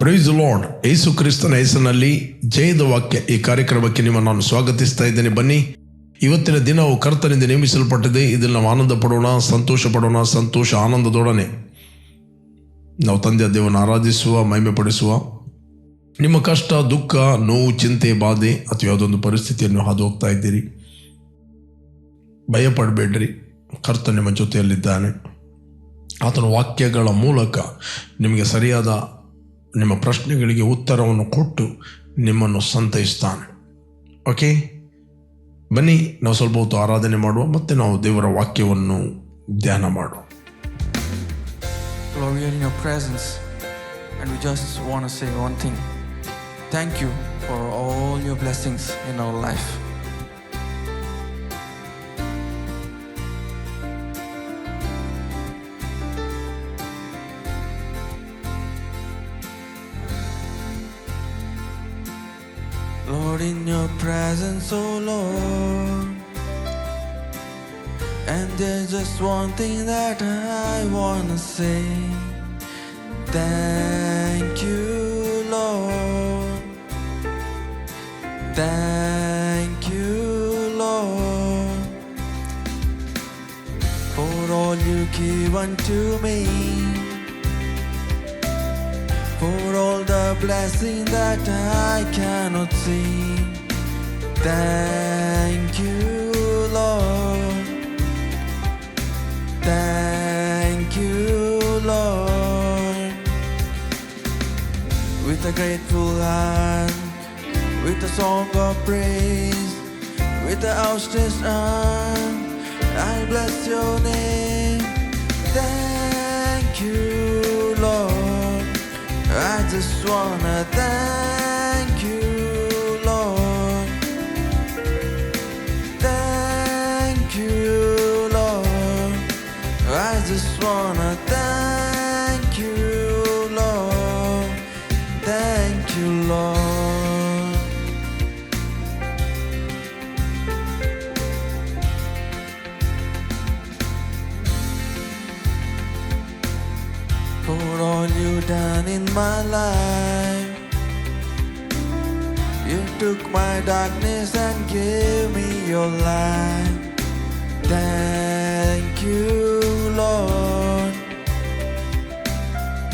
Price lord. ಯೇಸು ಕ್ರಿಸ್ತನ ಹೆಸರಿನಲ್ಲಿ ಜಯದ ವಾಕ್ಯ ಈ ಕಾರ್ಯಕ್ರಮಕ್ಕೆ ನಿಮ್ಮನ್ನು ನಾನು ಸ್ವಾಗತಿಸ್ತಾ ಇದ್ದೇನೆ. ಬನ್ನಿ, ಇವತ್ತಿನ ದಿನವು ಕರ್ತನಿಂದ ನೇಮಿಸಲ್ಪಟ್ಟಿದೆ. ಇದನ್ನು ನಾವು ಆನಂದ ಪಡೋಣ, ಸಂತೋಷ ಪಡೋಣ. ಸಂತೋಷ ಆನಂದದೊಡನೆ ನಾವು ತಂದೆಯ ದೇವರನ್ನು ಆರಾಧಿಸುವ, ಮಹಿಮೆ ಪಡಿಸುವ. ನಿಮ್ಮ ಕಷ್ಟ, ದುಃಖ, ನೋವು, ಚಿಂತೆ, ಬಾಧೆ ಅಥವಾ ಯಾವುದೊಂದು ಪರಿಸ್ಥಿತಿಯನ್ನು ಹಾದು ಹೋಗ್ತಾ ಇದ್ದೀರಿ, ಭಯಪಡಬೇಡ್ರಿ. ಕರ್ತ ನಿಮ್ಮ ಜೊತೆಯಲ್ಲಿದ್ದಾನೆ. ಆತನ ವಾಕ್ಯಗಳ ಮೂಲಕ ನಿಮಗೆ ಸರಿಯಾದ ನಿಮ್ಮ ಪ್ರಶ್ನೆಗಳಿಗೆ ಉತ್ತರವನ್ನು ಕೊಟ್ಟು ನಿಮ್ಮನ್ನು ಸಂತೈಸ್ತಾನೆ. ಓಕೆ, ಬನ್ನಿ ನಾವು ಸ್ವಲ್ಪ ಹೊತ್ತು ಆರಾಧನೆ ಮಾಡುವ, ಮತ್ತು ನಾವು ದೇವರ ವಾಕ್ಯವನ್ನು ಧ್ಯಾನ ಮಾಡುವ. Lord, we are in your presence and we just want to say one thing. Thank you for all your blessings in our life. Lord, in your presence, oh Lord, and there's just one thing that I wanna say. Thank you, Lord. Thank you, Lord, for all you give unto me, for all the blessing that I cannot see. Thank you, Lord. Thank you, Lord. With a grateful heart, with a song of praise, with an outstretched arm, I bless your name. Thank you, Lord. I just wanna thank you, Lord. Thank you, Lord. I just wanna thank you, Lord. Thank you, Lord. For all you done in my life, you took my darkness and gave me your light. Thank you, Lord.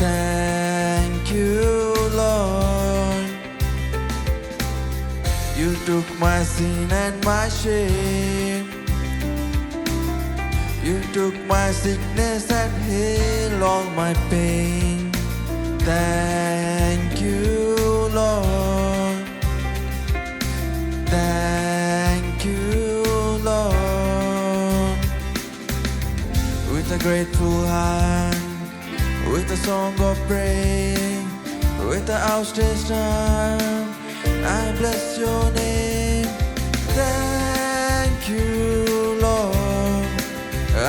Thank you, Lord. You took my sin and my shame, you took my sickness and healed all my pain. Thank you, Lord. Thank you, Lord. With a grateful heart, with a song of praise, with an outstretched arm, I bless your name. Thank you, Lord.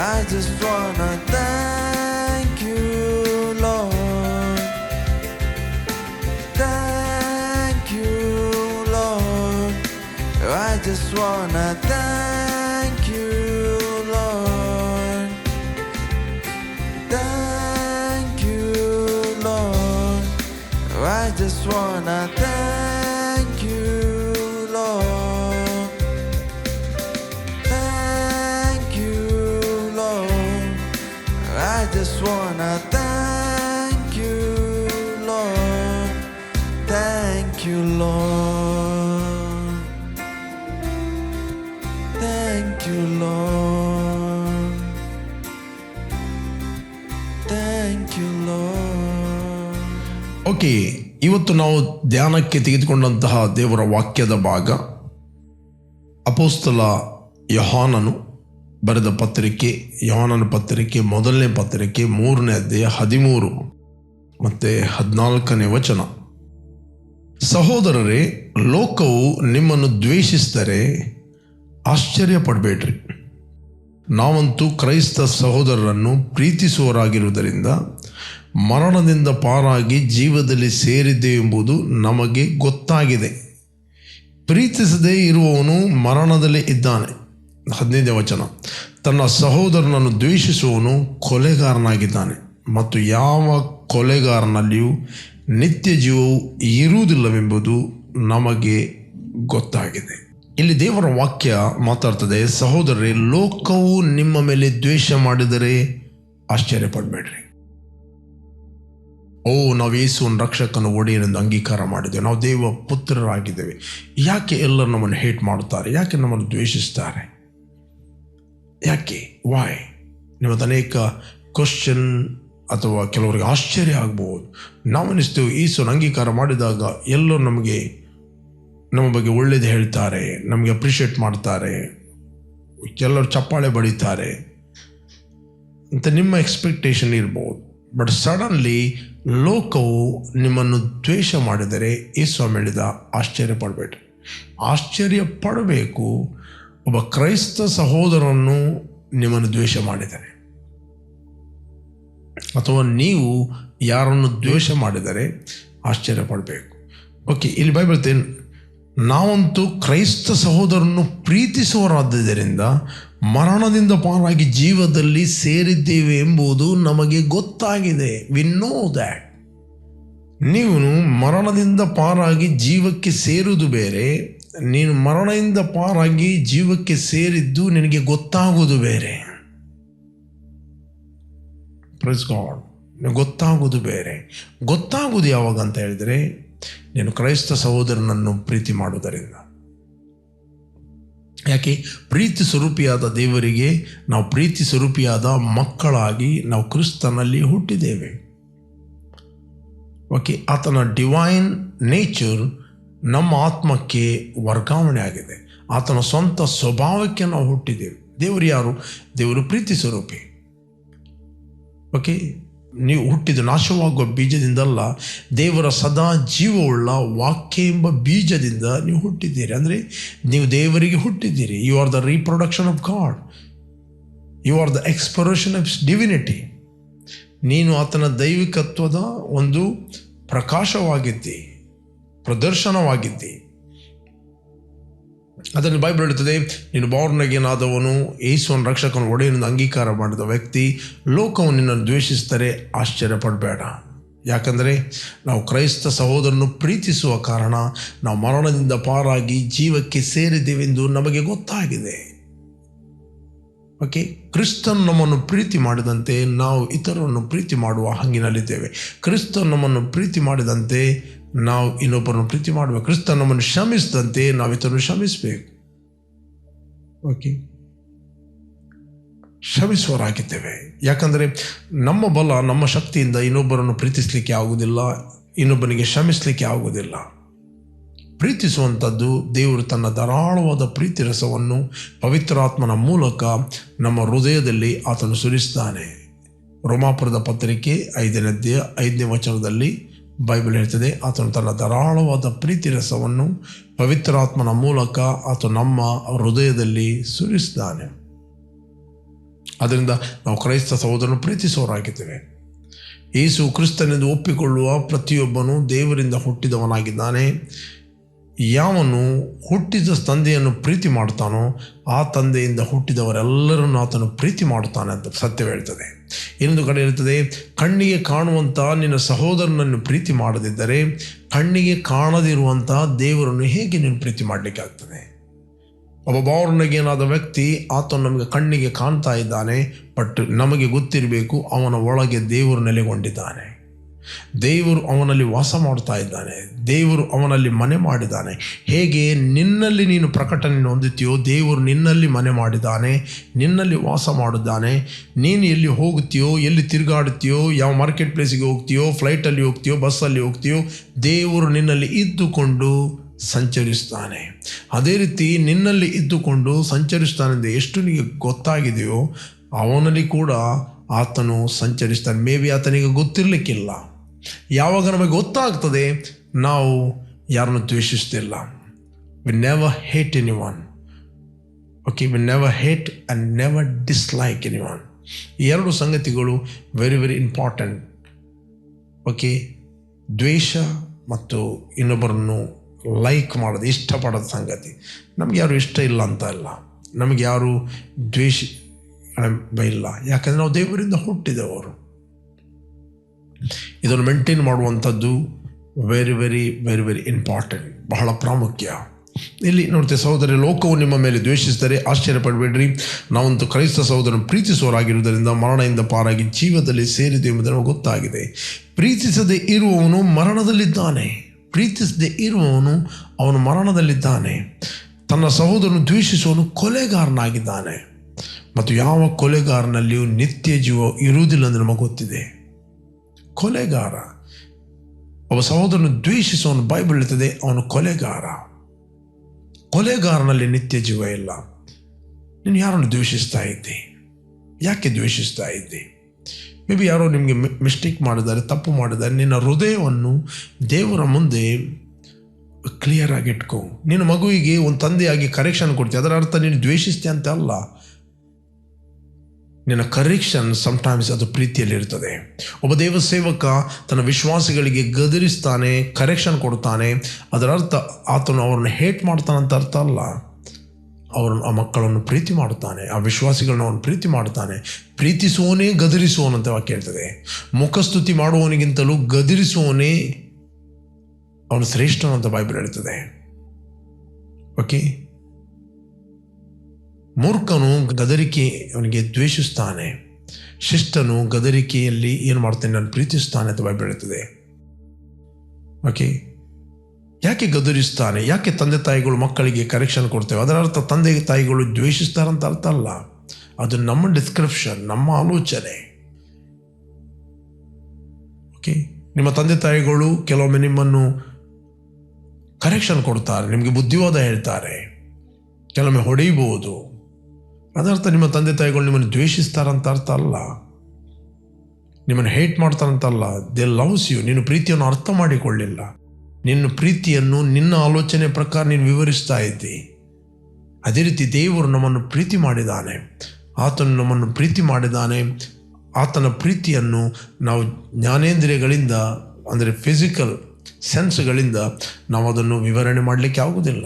I just wanna thank you, Lord. Thank you, Lord. I just wanna thank you, Lord. Thank you, Lord. I just wanna thank you, Lord. Thank you, Lord. I just wanna thank you, Lord. Thank you, Lord. Thank you, Lord. Thank you, Lord. Okay, ಇವತ್ತು ನಾವು ಧ್ಯಾನಕ್ಕೆ ತೆಗೆದುಕೊಂಡಂತಹ ದೇವರ ವಾಕ್ಯದ ಭಾಗ ಅಪೊಸ್ತಲ ಯೋಹಾನನು ಬರೆದ ಪತ್ರಿಕೆ, ಯೋಹಾನನ ಪತ್ರಿಕೆ, ಮೊದಲನೇ ಪತ್ರಿಕೆ, 3ನೇ ಅಧ್ಯಾಯ 13 ಮತ್ತು 14ನೇ ವಚನ. ಸಹೋದರರೇ, ಲೋಕವು ನಿಮ್ಮನ್ನು ದ್ವೇಷಿಸಿದರೆ ಆಶ್ಚರ್ಯಪಡಬೇಡ್ರಿ. ನಾವಂತೂ ಕ್ರೈಸ್ತ ಸಹೋದರರನ್ನು ಪ್ರೀತಿಸುವವರಾಗಿರುವುದರಿಂದ ಮರಣದಿಂದ ಪಾರಾಗಿ ಜೀವದಲ್ಲಿ ಸೇರಿದ್ದೇವೆಂಬುದು ನಮಗೆ ಗೊತ್ತಾಗಿದೆ. ಪ್ರೀತಿಸದೇ ಇರುವವನು ಮರಣದಲ್ಲಿ ಇದ್ದಾನೆ. 15ನೇ ವಚನ. ತನ್ನ ಸಹೋದರನನ್ನು ದ್ವೇಷಿಸುವವನು ಕೊಲೆಗಾರನಾಗಿದ್ದಾನೆ, ಮತ್ತು ಯಾವ ಕೊಲೆಗಾರನಲ್ಲಿಯೂ ನಿತ್ಯ ಜೀವವು ಇರುವುದಿಲ್ಲವೆಂಬುದು ನಮಗೆ ಗೊತ್ತಾಗಿದೆ. ಇಲ್ಲಿ ದೇವರ ವಾಕ್ಯ ಮಾತಾಡ್ತದೆ, ಸಹೋದರರೇ, ಲೋಕವು ನಿಮ್ಮ ಮೇಲೆ ದ್ವೇಷ ಮಾಡಿದರೆ ಆಶ್ಚರ್ಯಪಡಬೇಡ್ರಿ. ನಾವು ಯೇಸುವನ್ನು ರಕ್ಷಕನ ಒಡೆಯನೆಂದು ಅಂಗೀಕಾರ ಮಾಡಿದ್ದೇವೆ, ನಾವು ದೇವ ಪುತ್ರರಾಗಿದ್ದೇವೆ. ಯಾಕೆ ಎಲ್ಲರೂ ನಮ್ಮನ್ನು ಹೇಟ್ ಮಾಡುತ್ತಾರೆ? ಯಾಕೆ ನಮ್ಮನ್ನು ದ್ವೇಷಿಸ್ತಾರೆ? ಯಾಕೆ? ವಾಯ್? ನಿಮ್ಮದು ಅನೇಕ ಕ್ವಶನ್ ಅಥವಾ ಕೆಲವರಿಗೆ ಆಶ್ಚರ್ಯ ಆಗ್ಬೋದು. ನಾವನ್ನಿಸ್ತೇವೆ, ಯೇಸುವನ್ನು ಅಂಗೀಕಾರ ಮಾಡಿದಾಗ ಎಲ್ಲರೂ ನಮ್ಮ ಬಗ್ಗೆ ಒಳ್ಳೇದು ಹೇಳ್ತಾರೆ, ನಮಗೆ ಅಪ್ರಿಷಿಯೇಟ್ ಮಾಡ್ತಾರೆ, ಎಲ್ಲರೂ ಚಪ್ಪಾಳೆ ಬಡಿತಾರೆ ಅಂತ ನಿಮ್ಮ ಎಕ್ಸ್ಪೆಕ್ಟೇಷನ್ ಇರ್ಬೋದು. ಬಟ್ ಸಡನ್ಲಿ ಲೋಕವು ನಿಮ್ಮನ್ನು ದ್ವೇಷ ಮಾಡಿದರೆ ಯೇಸು ಹೇಳಿದ ಆಶ್ಚರ್ಯಪಡಬೇಡ್ರಿ. ಆಶ್ಚರ್ಯ ಪಡಬೇಕು, ಒಬ್ಬ ಕ್ರೈಸ್ತ ಸಹೋದರನ್ನು ನಿಮ್ಮನ್ನು ದ್ವೇಷ ಮಾಡಿದರೆ ಅಥವಾ ನೀವು ಯಾರನ್ನು ದ್ವೇಷ ಮಾಡಿದರೆ ಆಶ್ಚರ್ಯ ಪಡಬೇಕು. ಓಕೆ, ಇಲ್ಲಿ ಬೈಬಲ್ ನಾವಂತೂ ಕ್ರೈಸ್ತ ಸಹೋದರನ್ನು ಪ್ರೀತಿಸುವರಾದ್ದರಿಂದ ಮರಣದಿಂದ ಪಾರಾಗಿ ಜೀವದಲ್ಲಿ ಸೇರಿದ್ದೇವೆ ಎಂಬುದು ನಮಗೆ ಗೊತ್ತಾಗಿದೆ. We know that. ನೀವು ಮರಣದಿಂದ ಪಾರಾಗಿ ಜೀವಕ್ಕೆ ಸೇರುವುದು ಬೇರೆ, ನೀನು ಮರಣದಿಂದ ಪಾರಾಗಿ ಜೀವಕ್ಕೆ ಸೇರಿದ್ದು ನಿನಗೆ ಗೊತ್ತಾಗುವುದು ಬೇರೆ. Praise God. ಗೊತ್ತಾಗುವುದು ಬೇರೆ. ಗೊತ್ತಾಗುವುದು ಯಾವಾಗ ಅಂತ ಹೇಳಿದರೆ, ನೀನು ಕ್ರೈಸ್ತ ಸಹೋದರನನ್ನು ಪ್ರೀತಿ ಮಾಡುವುದರಿಂದ. ಯಾಕೆ? ಪ್ರೀತಿ ಸ್ವರೂಪಿಯಾದ ದೇವರಿಗೆ ನಾವು ಪ್ರೀತಿ ಸ್ವರೂಪಿಯಾದ ಮಕ್ಕಳಾಗಿ ನಾವು ಕ್ರಿಸ್ತನಲ್ಲಿ ಹುಟ್ಟಿದ್ದೇವೆ. ಓಕೆ, ಆತನ ಡಿವೈನ್ ನೇಚರ್ ನಮ್ಮ ಆತ್ಮಕ್ಕೆ ವರ್ಗಾವಣೆ ಆಗಿದೆ. ಆತನ ಸ್ವಂತ ಸ್ವಭಾವಕ್ಕೆ ನಾವು ಹುಟ್ಟಿದ್ದೇವೆ. ದೇವರು ಯಾರು? ದೇವರು ಪ್ರೀತಿ ಸ್ವರೂಪಿ. ಓಕೆ, ನೀವು ಹುಟ್ಟಿದ ನಾಶವಾಗುವ ಬೀಜದಿಂದಲ್ಲ, ದೇವರ ಸದಾ ಜೀವವುಳ್ಳ ವಾಕ್ಯ ಎಂಬ ಬೀಜದಿಂದ ನೀವು ಹುಟ್ಟಿದ್ದೀರಿ. ಅಂದರೆ ನೀವು ದೇವರಿಗೆ ಹುಟ್ಟಿದ್ದೀರಿ. You are the reproduction of God. You are the expression of divinity. ನೀನು ಆತನ ದೈವಿಕತ್ವದ ಒಂದು ಪ್ರಕಾಶವಾಗಿದ್ದಿ, ಪ್ರದರ್ಶನವಾಗಿದ್ದಿ. ಅದನ್ನು ಬೈಬಲ್ ಹೇಳುತ್ತದೆ, ನೀನು ಬಾರ್ನ್ ಅಗೇನ್ ಆದವನು, ಯೇಸುವನ್ನು ರಕ್ಷಕನ ಒಡೆಯನೆಂದು ಅಂಗೀಕಾರ ಮಾಡಿದ ವ್ಯಕ್ತಿ, ಲೋಕವು ನಿನ್ನನ್ನು ದ್ವೇಷಿಸಿದರೆ ಆಶ್ಚರ್ಯಪಡಬೇಡ. ಯಾಕಂದರೆ ನಾವು ಕ್ರೈಸ್ತ ಸಹೋದರನ್ನು ಪ್ರೀತಿಸುವ ಕಾರಣ ನಾವು ಮರಣದಿಂದ ಪಾರಾಗಿ ಜೀವಕ್ಕೆ ಸೇರಿದ್ದೇವೆಂದು ನಮಗೆ ಗೊತ್ತಾಗಿದೆ. ಓಕೆ, ಕ್ರಿಸ್ತನು ನಮ್ಮನ್ನು ಪ್ರೀತಿ ಮಾಡಿದಂತೆ ನಾವು ಇತರರನ್ನು ಪ್ರೀತಿ ಮಾಡುವ ಹಂಗಿನಲ್ಲಿದ್ದೇವೆ. ಕ್ರಿಸ್ತನು ನಮ್ಮನ್ನು ಪ್ರೀತಿ ಮಾಡಿದಂತೆ ನಾವು ಇನ್ನೊಬ್ಬರನ್ನು ಪ್ರೀತಿ ಮಾಡಬೇಕು. ಕ್ರಿಸ್ತ ನಮ್ಮನ್ನು ಕ್ಷಮಿಸಿದಂತೆ ನಾವು ಇತರನ್ನು ಕ್ಷಮಿಸಬೇಕು. ಓಕೆ, ಕ್ಷಮಿಸುವರಾಗಿದ್ದೇವೆ. ಯಾಕಂದರೆ ನಮ್ಮ ಬಲ, ನಮ್ಮ ಶಕ್ತಿಯಿಂದ ಇನ್ನೊಬ್ಬರನ್ನು ಪ್ರೀತಿಸಲಿಕ್ಕೆ ಆಗುವುದಿಲ್ಲ, ಇನ್ನೊಬ್ಬನಿಗೆ ಕ್ಷಮಿಸಲಿಕ್ಕೆ ಆಗುವುದಿಲ್ಲ. ಪ್ರೀತಿಸುವಂಥದ್ದು ದೇವರು ತನ್ನ ಧಾರಾಳವಾದ ಪ್ರೀತಿ ರಸವನ್ನು ಪವಿತ್ರಾತ್ಮನ ಮೂಲಕ ನಮ್ಮ ಹೃದಯದಲ್ಲಿ ಆತನು ಸುರಿಸ್ತಾನೆ. ರೋಮಾಪುರದ ಪತ್ರಿಕೆ 5ನೇ ಅಧ್ಯಾಯ 5ನೇ ವಚನದಲ್ಲಿ ಬೈಬಲ್ ಹೇಳ್ತದೆ, ಆತನು ತನ್ನ ಧಾರಾಳವಾದ ಪ್ರೀತಿ ರಸವನ್ನು ಪವಿತ್ರಾತ್ಮನ ಮೂಲಕ ಆತ ನಮ್ಮ ಹೃದಯದಲ್ಲಿ ಸುರಿಸ್ತಾನೆ. ಅದರಿಂದ ನಾವು ಕ್ರೈಸ್ತ ಸಹೋದರನ್ನು ಪ್ರೀತಿಸುವವರಾಗಿದ್ದೇವೆ. ಯೇಸು ಕ್ರಿಸ್ತನೆಂದು ಒಪ್ಪಿಕೊಳ್ಳುವ ಪ್ರತಿಯೊಬ್ಬನು ದೇವರಿಂದ ಹುಟ್ಟಿದವನಾಗಿದ್ದಾನೆ. ಯಾವನು ಹುಟ್ಟಿದ ತಂದೆಯನ್ನು ಪ್ರೀತಿ ಮಾಡ್ತಾನೋ ಆ ತಂದೆಯಿಂದ ಹುಟ್ಟಿದವರೆಲ್ಲರನ್ನು ಆತನು ಪ್ರೀತಿ ಮಾಡುತ್ತಾನೆ ಅಂತ ಸತ್ಯ ಹೇಳ್ತದೆ. ಇನ್ನೊಂದು ಕಡೆ ಇರ್ತದೆ, ಕಣ್ಣಿಗೆ ಕಾಣುವಂಥ ನಿನ್ನ ಸಹೋದರನನ್ನು ಪ್ರೀತಿ ಮಾಡದಿದ್ದರೆ ಕಣ್ಣಿಗೆ ಕಾಣದಿರುವಂಥ ದೇವರನ್ನು ಹೇಗೆ ನೀನು ಪ್ರೀತಿ ಮಾಡಲಿಕ್ಕೆ ಆಗ್ತದೆ? ಒಬ್ಬ ಬಾರ್ನಗೇನಾದ ವ್ಯಕ್ತಿ, ಆತನು ನಮಗೆ ಕಣ್ಣಿಗೆ ಕಾಣ್ತಾ ಇದ್ದಾನೆ, ಬಟ್ ನಮಗೆ ಗೊತ್ತಿರಬೇಕು ಅವನ ಒಳಗೆ ದೇವರು ನೆಲೆಗೊಂಡಿದ್ದಾನೆ, ದೇವರು ಅವನಲ್ಲಿ ವಾಸ ಮಾಡ್ತಾ ಇದ್ದಾನೆ, ದೇವರು ಅವನಲ್ಲಿ ಮನೆ ಮಾಡಿದ್ದಾನೆ. ಹೇಗೆ ನಿನ್ನಲ್ಲಿ ನೀನು ಪ್ರಕಟಣೆಯನ್ನು ಹೊಂದುತ್ತೀಯೋ ದೇವರು ನಿನ್ನಲ್ಲಿ ಮನೆ ಮಾಡಿದ್ದಾನೆ, ನಿನ್ನಲ್ಲಿ ವಾಸ ಮಾಡಿದ್ದಾನೆ. ನೀನು ಎಲ್ಲಿ ಹೋಗುತ್ತೀಯೋ, ಎಲ್ಲಿ ತಿರುಗಾಡುತ್ತೀಯೋ, ಯಾವ ಮಾರ್ಕೆಟ್ ಪ್ಲೇಸಿಗೆ ಹೋಗ್ತೀಯೋ, ಫ್ಲೈಟಲ್ಲಿ ಹೋಗ್ತೀಯೋ, ಬಸ್ಸಲ್ಲಿ ಹೋಗ್ತೀಯೋ, ದೇವರು ನಿನ್ನಲ್ಲಿ ಇದ್ದುಕೊಂಡು ಸಂಚರಿಸ್ತಾನೆ. ಅದೇ ರೀತಿ ನಿನ್ನಲ್ಲಿ ಇದ್ದುಕೊಂಡು ಸಂಚರಿಸ್ತಾನೆಂದು ಎಷ್ಟು ನಿಮಗೆ ಗೊತ್ತಾಗಿದೆಯೋ ಅವನಲ್ಲಿ ಕೂಡ ಆತನು ಸಂಚರಿಸ್ತಾನೆ. ಮೇ ಬಿ ಆತನಿಗೆ ಗೊತ್ತಿರಲಿಕ್ಕಿಲ್ಲ. ಯಾವಾಗ ನಮಗೆ ಗೊತ್ತಾಗ್ತದೆ ನಾವು ಯಾರನ್ನು ದ್ವೇಷಿಸ್ತಿಲ್ಲ. We never hate anyone. Okay, we never hate and never dislike anyone. ಈ ಎರಡು ಸಂಗತಿಗಳು ವೆರಿ ವೆರಿ ಇಂಪಾರ್ಟೆಂಟ್. ಓಕೆ, ದ್ವೇಷ ಮತ್ತು ಇನ್ನೊಬ್ಬರನ್ನು ಲೈಕ್ ಮಾಡೋದು, ಇಷ್ಟಪಡೋದು ಸಂಗತಿ. ನಮಗೆ ಯಾರು ಇಷ್ಟ ಇಲ್ಲ ಅಂತ ಅಲ್ಲ, ನಮಗೆ ಯಾರು ದ್ವೇಷ ಇಲ್ಲ. ಯಾಕಂದರೆ ನಾವು ದೇವರಿಂದ ಹುಟ್ಟಿದವರು. ಇದನ್ನು ಮೇಂಟೈನ್ ಮಾಡುವಂಥದ್ದು very very very very important, ಬಹಳ ಪ್ರಾಮುಖ್ಯ. ಇಲ್ಲಿ ನೋಡ್ತೇವೆ, ಸಹೋದರ, ಲೋಕವು ನಿಮ್ಮ ಮೇಲೆ ದ್ವೇಷಿಸಿದರೆ ಆಶ್ಚರ್ಯಪಡಬೇಡ್ರಿ, ನಾವಂತೂ ಕ್ರೈಸ್ತ ಸಹೋದರನು ಪ್ರೀತಿಸುವವರಾಗಿರುವುದರಿಂದ ಮರಣದಿಂದ ಪಾರಾಗಿ ಜೀವದಲ್ಲಿ ಸೇರಿದೆ ಎಂಬುದನ್ನು ಗೊತ್ತಾಗಿದೆ. ಪ್ರೀತಿಸದೆ ಇರುವವನು ಮರಣದಲ್ಲಿದ್ದಾನೆ. ಪ್ರೀತಿಸದೆ ಇರುವವನು ಅವನು ಮರಣದಲ್ಲಿದ್ದಾನೆ. ತನ್ನ ಸಹೋದರನು ದ್ವೇಷಿಸುವವನು ಕೊಲೆಗಾರನಾಗಿದ್ದಾನೆ, ಮತ್ತು ಯಾವ ಕೊಲೆಗಾರನಲ್ಲಿಯೂ ನಿತ್ಯ ಜೀವ ಇರುವುದಿಲ್ಲ ಎಂದು ನಮಗೆ ಗೊತ್ತಿದೆ. ಕೊಲೆಗಾರ, ಒಬ್ಬ ಸಹೋದರನು ದ್ವೇಷಿಸುವವನು ಬೈಬಲ್ ಹೇಳ್ತದೆ ಅವನು ಕೊಲೆಗಾರ. ಕೊಲೆಗಾರನಲ್ಲಿ ನಿತ್ಯ ಜೀವ ಇಲ್ಲ. ನೀನು ಯಾರನ್ನು ದ್ವೇಷಿಸ್ತಾ ಇದ್ದಿ? ಯಾಕೆ ದ್ವೇಷಿಸ್ತಾ ಇದ್ದಿ? ಮೇ ಬಿ ಯಾರೋ ನಿಮಗೆ ಮಿಸ್ಟೇಕ್ ಮಾಡಿದ್ದಾರೆ, ತಪ್ಪು ಮಾಡಿದ್ದಾರೆ. ನಿನ್ನ ಹೃದಯವನ್ನು ದೇವರ ಮುಂದೆ ಕ್ಲಿಯರ್ ಆಗಿ ಇಟ್ಕೋ. ನಿನ್ನ ಮಗುವಿಗೆ ಒಂದು ತಂದೆಯಾಗಿ ಕರೆಕ್ಷನ್ ಕೊಡ್ತೀವಿ, ಅದರ ಅರ್ಥ ನೀನು ದ್ವೇಷಿಸ್ತೀಯ ಅಂತ ಅಲ್ಲ. ನಿನ್ನ ಕರೆಕ್ಷನ್ ಸಮ್ಟೈಮ್ಸ್ ಅದು ಪ್ರೀತಿಯಲ್ಲಿರ್ತದೆ. ಒಬ್ಬ ದೇವ ಸೇವಕ ತನ್ನ ವಿಶ್ವಾಸಿಗಳಿಗೆ ಗದರಿಸ್ತಾನೆ, ಕರೆಕ್ಷನ್ ಕೊಡ್ತಾನೆ, ಅದರ ಅರ್ಥ ಆತನು ಅವ್ರನ್ನ ಹೇಟ್ ಮಾಡ್ತಾನೆ ಅಂತ ಅರ್ಥ ಅಲ್ಲ. ಆ ಮಕ್ಕಳನ್ನು ಪ್ರೀತಿ ಮಾಡ್ತಾನೆ, ಆ ವಿಶ್ವಾಸಿಗಳನ್ನ ಅವನು ಪ್ರೀತಿ ಮಾಡ್ತಾನೆ. ಪ್ರೀತಿಸುವವನೇ ಗದರಿಸುವವನಂತ ವಾಕ್ಯ ಹೇಳ್ತದೆ. ಮುಖಸ್ತುತಿ ಮಾಡುವವನಿಗಿಂತಲೂ ಗದರಿಸುವವನೇ ಅವನು ಶ್ರೇಷ್ಠನಂತ ಬೈಬಲ್ ಹೇಳ್ತದೆ. ಓಕೆ, ಮೂರ್ಖನು ಗದರಿಕೆ ಅವನಿಗೆ ದ್ವೇಷಿಸ್ತಾನೆ, ಶಿಷ್ಟನು ಗದರಿಕೆಯಲ್ಲಿ ಏನು ಮಾಡ್ತಾನೆ, ನಾನು ಪ್ರೀತಿಸ್ತಾನೆ ಅಂತ ಬೈಬಲ್ ಹೇಳ್ತದೆ. ಓಕೆ, ಯಾಕೆ ಗದರಿಸ್ತಾನೆ? ಯಾಕೆ ತಂದೆ ತಾಯಿಗಳು ಮಕ್ಕಳಿಗೆ ಕರೆಕ್ಷನ್ ಕೊಡ್ತೇವೆ? ಅದರ ಅರ್ಥ ತಂದೆ ತಾಯಿಗಳು ದ್ವೇಷಿಸ್ತಾರಂತ ಅರ್ಥ ಅಲ್ಲ. ಅದು ನಮ್ಮ ಡಿಸ್ಕ್ರಿಪ್ಷನ್, ನಮ್ಮ ಆಲೋಚನೆ. ಓಕೆ, ನಿಮ್ಮ ತಂದೆ ತಾಯಿಗಳು ಕೆಲವೊಮ್ಮೆ ನಿಮ್ಮನ್ನು ಕರೆಕ್ಷನ್ ಕೊಡ್ತಾರೆ, ನಿಮಗೆ ಬುದ್ಧಿವಾದ ಹೇಳ್ತಾರೆ, ಕೆಲವೊಮ್ಮೆ ಹೊಡೆಯಬಹುದು. ಅದರ್ಥ ನಿಮ್ಮ ತಂದೆ ತಾಯಿಗಳು ನಿಮ್ಮನ್ನು ದ್ವೇಷಿಸ್ತಾರಂತ ಅರ್ಥ ಅಲ್ಲ, ನಿಮ್ಮನ್ನು ಹೇಟ್ ಮಾಡ್ತಾರಂತಲ್ಲ. They loves you. ನೀನು ಪ್ರೀತಿಯನ್ನು ಅರ್ಥ ಮಾಡಿಕೊಳ್ಳಿಲ್ಲ. ನಿನ್ನ ಪ್ರೀತಿಯನ್ನು ನಿನ್ನ ಆಲೋಚನೆ ಪ್ರಕಾರ ನೀನು ವಿವರಿಸ್ತಾ ಇದ್ದಿ. ಅದೇ ರೀತಿ ದೇವರು ನಮ್ಮನ್ನು ಪ್ರೀತಿ ಮಾಡಿದ್ದಾನೆ, ಆತನು ನಮ್ಮನ್ನು ಪ್ರೀತಿ ಮಾಡಿದ್ದಾನೆ. ಆತನ ಪ್ರೀತಿಯನ್ನು ನಾವು ಜ್ಞಾನೇಂದ್ರಿಯಗಳಿಂದ, ಅಂದರೆ ಫಿಸಿಕಲ್ ಸೆನ್ಸ್ಗಳಿಂದ ನಾವು ಅದನ್ನು ವಿವರಣೆ ಮಾಡಲಿಕ್ಕೆ ಆಗುವುದಿಲ್ಲ.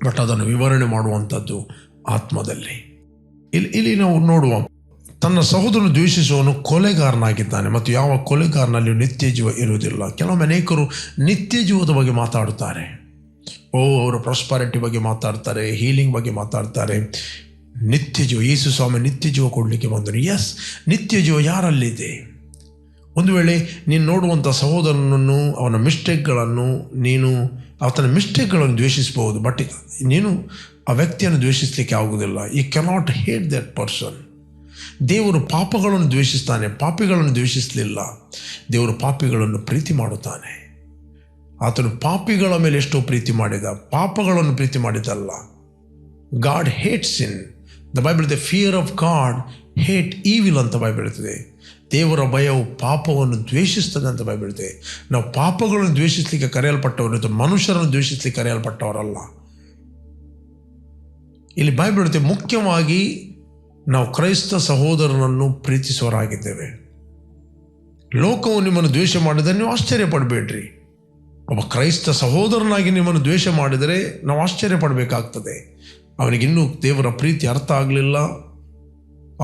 ಬಟ್ ಅದನ್ನು ವಿವರಣೆ ಮಾಡುವಂಥದ್ದು ಆತ್ಮದಲ್ಲಿ. ಇಲ್ಲಿ ನಾವು ನೋಡುವ, ತನ್ನ ಸಹೋದರನು ದ್ವೇಷಿಸುವವನು ಕೊಲೆಗಾರನಾಗಿದ್ದಾನೆ, ಮತ್ತು ಯಾವ ಕೊಲೆಗಾರನಲ್ಲಿ ನಿತ್ಯ ಜೀವ ಇರುವುದಿಲ್ಲ. ಕೆಲವೊಮ್ಮೆ ಅನೇಕರು ನಿತ್ಯ ಜೀವದ ಬಗ್ಗೆ ಮಾತಾಡುತ್ತಾರೆ. ಅವರ ಪ್ರಾಸ್ಪರಿಟಿ ಬಗ್ಗೆ ಮಾತಾಡ್ತಾರೆ, ಹೀಲಿಂಗ್ ಬಗ್ಗೆ ಮಾತಾಡ್ತಾರೆ. ನಿತ್ಯ ಜೀವ, ಯೇಸು ಸ್ವಾಮಿ ನಿತ್ಯ ಜೀವ ಕೊಡಲಿಕ್ಕೆ ಬಂದರು. ಎಸ್, ನಿತ್ಯ ಜೀವ ಯಾರಲ್ಲಿದೆ? ಒಂದು ವೇಳೆ ನೀನು ನೋಡುವಂಥ ಸಹೋದರನನ್ನು, ಅವನ ಮಿಸ್ಟೇಕ್ಗಳನ್ನು, ನೀನು ಆತನ ಮಿಸ್ಟೇಕ್ಗಳನ್ನು ದ್ವೇಷಿಸಬಹುದು, ಬಟ್ ನೀನು ಆ ವ್ಯಕ್ತಿಯನ್ನು ದ್ವೇಷಿಸಲಿಕ್ಕೆ ಆಗುವುದಿಲ್ಲ. You cannot hate that person. ದೇವರು ಪಾಪಗಳನ್ನು ದ್ವೇಷಿಸ್ತಾನೆ, ಪಾಪಿಗಳನ್ನು ದ್ವೇಷಿಸಲಿಲ್ಲ. ದೇವರು ಪಾಪಿಗಳನ್ನು ಪ್ರೀತಿ ಮಾಡುತ್ತಾನೆ. ಆತನು ಪಾಪಿಗಳ ಮೇಲೆ ಎಷ್ಟೋ ಪ್ರೀತಿ ಮಾಡಿದ, ಪಾಪಗಳನ್ನು ಪ್ರೀತಿ ಮಾಡಿದಲ್ಲ. God hate sin. The Bible the fear of God hate evil ಅಂತ ಬೈಬಲ್ ಹೇಳ್ತದೆ. ದೇವರ ಭಯವು ಪಾಪವನ್ನು ದ್ವೇಷಿಸ್ತದೆ ಅಂತ ಬೈಬಲ್ ಹೇಳ್ತದೆ. ನಾವು ಪಾಪಗಳನ್ನು ದ್ವೇಷಿಸಲಿಕ್ಕೆ ಕರೆಯಲ್ಪಟ್ಟವರು, ಮನುಷ್ಯರನ್ನು ದ್ವೇಷಿಸಲಿಕ್ಕೆ ಕರೆಯಲ್ಪಟ್ಟವರಲ್ಲ. ಇಲ್ಲಿ ಬೈಬಲ್ ಹೇಳ್ತದೆ, ಮುಖ್ಯವಾಗಿ ನಾವು ಕ್ರೈಸ್ತ ಸಹೋದರನನ್ನು ಪ್ರೀತಿಸುವವರಾಗಿದ್ದೇವೆ. ಲೋಕವು ನಿಮ್ಮನ್ನು ದ್ವೇಷ ಮಾಡಿದರೆ ನೀವು ಆಶ್ಚರ್ಯಪಡಬೇಡ್ರಿ. ಒಬ್ಬ ಕ್ರೈಸ್ತ ಸಹೋದರನಾಗಿ ನಿಮ್ಮನ್ನು ದ್ವೇಷ ಮಾಡಿದರೆ ನಾವು ಆಶ್ಚರ್ಯಪಡಬೇಕಾಗ್ತದೆ. ಅವನಿಗಿನ್ನೂ ದೇವರ ಪ್ರೀತಿ ಅರ್ಥ ಆಗಲಿಲ್ಲ.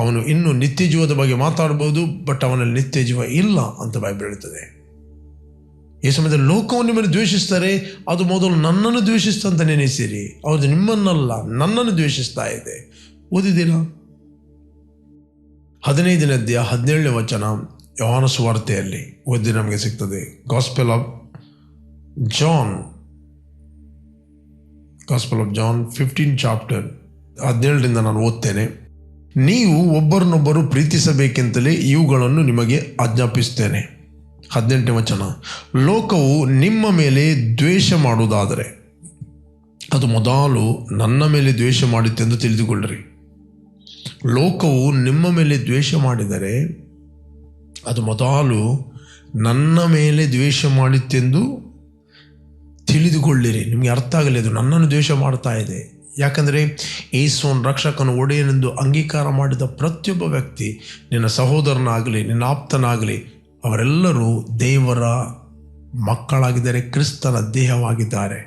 ಅವನು ಇನ್ನೂ ನಿತ್ಯ ಜೀವದ ಬಗ್ಗೆ ಮಾತಾಡ್ಬೋದು, ಬಟ್ ಅವನಲ್ಲಿ ನಿತ್ಯ ಜೀವ ಇಲ್ಲ ಅಂತ ಬೈಬಲ್ ಹೇಳ್ತದೆ. ಈ ಸಮಯದಲ್ಲಿ ಲೋಕವು ನಿಮ್ಮನ್ನು ದ್ವೇಷಿಸ್ತಾರೆ, ಅದು ಮೊದಲು ನನ್ನನ್ನು ದ್ವೇಷಿಸ್ತಂತ ನೆನೆಸಿರಿ. ಅವ್ರದ್ದು ನಿಮ್ಮನ್ನಲ್ಲ, ನನ್ನನ್ನು ದ್ವೇಷಿಸ್ತಾ ಇದೆ. ಓದಿದ್ದೀರಾ? 15ನೇ ಅಧ್ಯಾಯ 17ನೇ ವಚನ ಯೋಹಾನ ಸುವಾರ್ತೆಯಲ್ಲಿ ಓದಿ ನಮಗೆ ಸಿಗ್ತದೆ. ಗಾಸ್ಪೆಲ್ ಆಫ್ ಜಾನ್ 15 ಚಾಪ್ಟರ್ 17ರಿಂದ ನಾನು ಓದ್ತೇನೆ. ನೀವು ಒಬ್ಬರನ್ನೊಬ್ಬರು ಪ್ರೀತಿಸಬೇಕೆಂತಲೇ ಇವುಗಳನ್ನು ನಿಮಗೆ ಆಜ್ಞಾಪಿಸ್ತೇನೆ. 18ನೇ ವಚನ, ಲೋಕವು ನಿಮ್ಮ ಮೇಲೆ ದ್ವೇಷ ಮಾಡುವುದಾದರೆ ಅದು ಮೊದಲು ನನ್ನ ಮೇಲೆ ದ್ವೇಷ ಮಾಡಿತ್ತೆಂದು ತಿಳಿದುಕೊಳ್ಳ್ರಿ. ಲೋಕವು ನಿಮ್ಮ ಮೇಲೆ ದ್ವೇಷ ಮಾಡಿದರೆ ಅದು ಮೊದಲು ನನ್ನ ಮೇಲೆ ದ್ವೇಷ ಮಾಡಿತ್ತೆಂದು ತಿಳಿದುಕೊಳ್ಳಿರಿ. ನಿಮಗೆ ಅರ್ಥ ಆಗಲಿ, ಅದು ನನ್ನನ್ನು ದ್ವೇಷ ಮಾಡ್ತಾ ಇದೆ. ಯಾಕಂದರೆ ಯೇಸುವನ್ನು ರಕ್ಷಕನು ಒಡೆಯನೆಂದು ಅಂಗೀಕಾರ ಮಾಡಿದ ಪ್ರತಿಯೊಬ್ಬ ವ್ಯಕ್ತಿ, ನಿನ್ನ ಸಹೋದರನಾಗಲಿ, ನಿನ್ನ ಆಪ್ತನಾಗಲಿ, ಅವರೆಲ್ಲರೂ ದೇವರ ಮಕ್ಕಳಾಗಿದ್ದಾರೆ, ಕ್ರಿಸ್ತನ ದೇಹವಾಗಿದ್ದಾರೆ.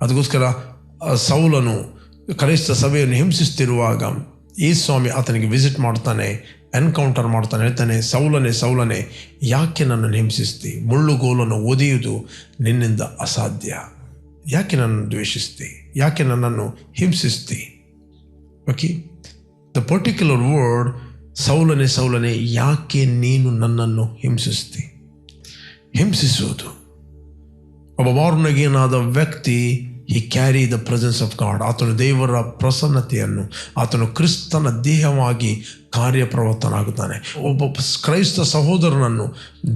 ಅದಕ್ಕೋಸ್ಕರ ಸೌಲನು ಕ್ರೈಸ್ತ ಸಭೆಯನ್ನು ಹಿಂಸಿಸ್ತಿರುವಾಗ ಯೇಸು ಸ್ವಾಮಿ ಆತನಿಗೆ ವಿಸಿಟ್ ಮಾಡ್ತಾನೆ. ಎನ್ಕೌಂಟರ್ ಮಾಡ್ತಾನೆ. ಹೇಳ್ತಾನೆ, ಸೌಲನೇ ಸೌಲನೇ ಯಾಕೆ ನನ್ನನ್ನು ಹಿಂಸಿಸ್ತಿ? ಮುಳ್ಳುಗೋಲನ್ನು ಒದೆಯುವುದು ನಿನ್ನಿಂದ ಅಸಾಧ್ಯ. ಯಾಕೆ ನನ್ನನ್ನು ದ್ವೇಷಿಸ್ತಿ? ಯಾಕೆ ನನ್ನನ್ನು ಹಿಂಸಿಸ್ತಿ? ಓಕೆ, ದ ಪರ್ಟಿಕ್ಯುಲರ್ ವರ್ಡ್ ಸೌಲನೇ ಸೌಲನೇ ಯಾಕೆ ನೀನು ನನ್ನನ್ನು ಹಿಂಸಿಸ್ತಿ? ಹಿಂಸಿಸುವುದು. ಒಬ್ಬ ಮಾರುನಗೇನಾದ ವ್ಯಕ್ತಿ he carry the presence of God. ಆತನು ದೇವರ ಪ್ರಸನ್ನತೆಯನ್ನು, ಆತನು ಕ್ರಿಸ್ತನ ದೇಹವಾಗಿ ಕಾರ್ಯಪ್ರವರ್ತನಾಗುತ್ತಾನೆ. ಒಬ್ಬ ಕ್ರೈಸ್ತ ಸಹೋದರನನ್ನು